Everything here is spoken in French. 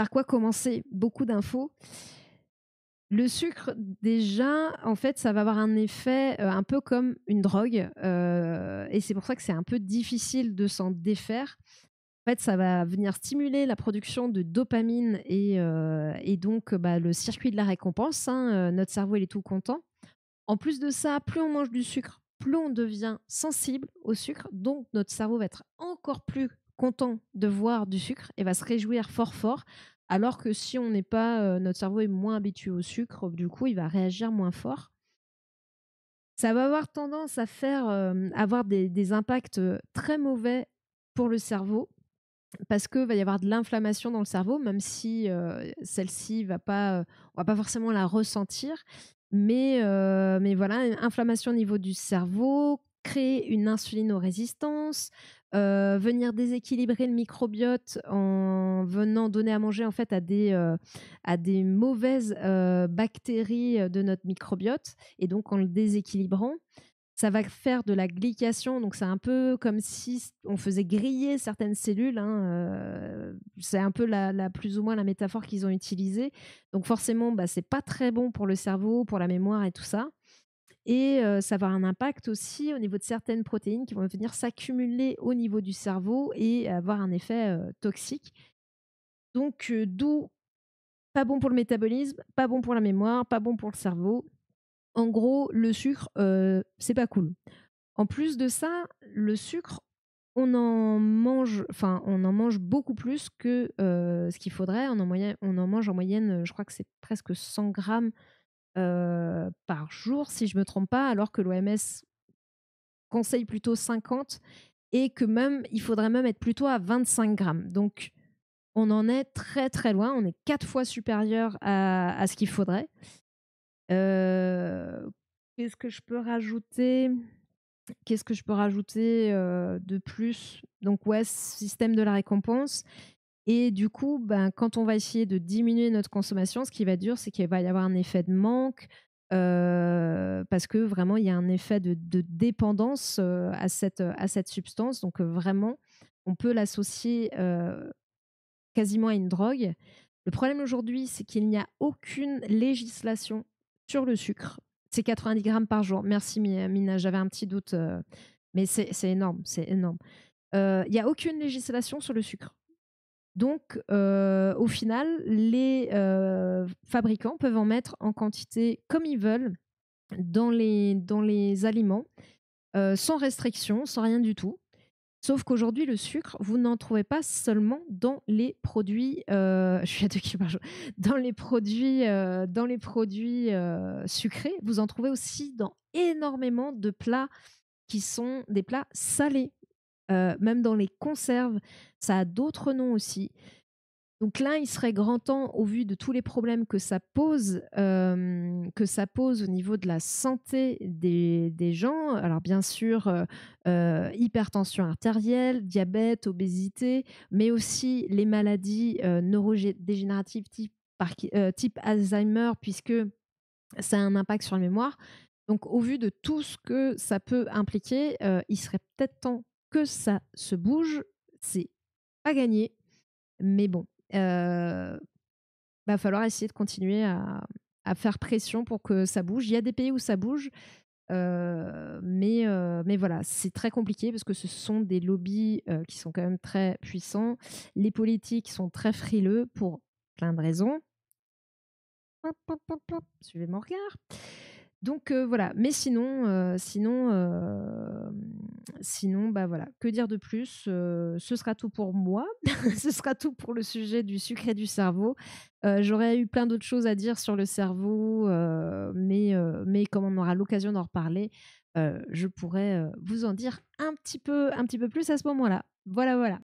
Par quoi commencer? Beaucoup d'infos. Le sucre, déjà, en fait, ça va avoir un effet, un peu comme une drogue, et c'est pour ça que c'est un peu difficile de s'en défaire. En fait, ça va venir stimuler la production de dopamine et donc, bah, le circuit de la récompense, hein, notre cerveau, il est tout content. En plus de ça, plus on mange du sucre, plus on devient sensible au sucre, donc notre cerveau va être encore plus content de voir du sucre et va se réjouir fort fort. Alors que si on n'est pas, notre cerveau est moins habitué au sucre, du coup, il va réagir moins fort. Ça va avoir tendance à faire, avoir des impacts, très mauvais pour le cerveau parce que va y avoir de l'inflammation dans le cerveau, même si, celle-ci on va pas forcément la ressentir. Mais voilà, inflammation au niveau du cerveau, créer une insulinorésistance, venir déséquilibrer le microbiote en venant donner à manger, en fait, à des mauvaises, bactéries, de notre microbiote et donc en le déséquilibrant, ça va faire de la glycation, donc c'est un peu comme si on faisait griller certaines cellules, hein, c'est un peu la plus ou moins la métaphore qu'ils ont utilisée. Donc forcément, bah, c'est pas très bon pour le cerveau, pour la mémoire et tout ça et ça va avoir un impact aussi au niveau de certaines protéines qui vont venir s'accumuler au niveau du cerveau et avoir un effet, toxique. Donc d'où pas bon pour le métabolisme, pas bon pour la mémoire, pas bon pour le cerveau. En gros, le sucre, c'est pas cool. En plus de ça, le sucre, on en mange beaucoup plus que, ce qu'il faudrait. On en mange en moyenne, je crois que c'est presque 100 grammes, par jour, si je me trompe pas, alors que l'OMS conseille plutôt 50 et que même il faudrait même être plutôt à 25 grammes. Donc on en est très, très loin. On est 4 fois supérieur à ce qu'il faudrait. Heu, qu'est-ce que je peux rajouter? Qu'est-ce que je peux rajouter, de plus? Donc ouais, système de la récompense et du coup, ben, quand on va essayer de diminuer notre consommation, ce qui va être dur, c'est qu'il va y avoir un effet de manque, parce que vraiment il y a un effet de dépendance, à cette substance. Donc, vraiment, on peut l'associer, quasiment à une drogue. Le problème aujourd'hui, c'est qu'il n'y a aucune législation sur le sucre. C'est 90 grammes par jour. Merci Mina, j'avais un petit doute, mais c'est énorme, c'est énorme. Il y a aucune législation sur le sucre. Donc, au final, les, fabricants peuvent en mettre en quantité comme ils veulent dans les aliments, sans restriction, sans rien du tout. Sauf qu'aujourd'hui, le sucre, vous n'en trouvez pas seulement dans les produits, je suis à 2 kilogrammes par jour, dans les produits, sucrés, vous en trouvez aussi dans énormément de plats qui sont des plats salés, même dans les conserves, ça a d'autres noms aussi. Donc là, il serait grand temps, au vu de tous les problèmes que ça pose au niveau de la santé des gens. Alors bien sûr, hypertension artérielle, diabète, obésité, mais aussi les maladies, neurodégénératives type Alzheimer puisque ça a un impact sur la mémoire. Donc au vu de tout ce que ça peut impliquer, il serait peut-être temps que ça se bouge. C'est pas gagné, mais bon, va falloir essayer de continuer à faire pression pour que ça bouge. Il y a des pays où ça bouge, mais voilà, c'est très compliqué parce que ce sont des lobbies, qui sont quand même très puissants. Les politiques sont très frileux pour plein de raisons. Hop, hop, hop, hop, suivez mon regard. Donc voilà, mais sinon, bah, voilà, que dire de plus? Ce sera tout pour moi. Ce sera tout pour le sujet du sucre et du cerveau. J'aurais eu plein d'autres choses à dire sur le cerveau, mais comme on aura l'occasion d'en reparler, je pourrais, vous en dire un petit peu plus à ce moment-là. Voilà, voilà.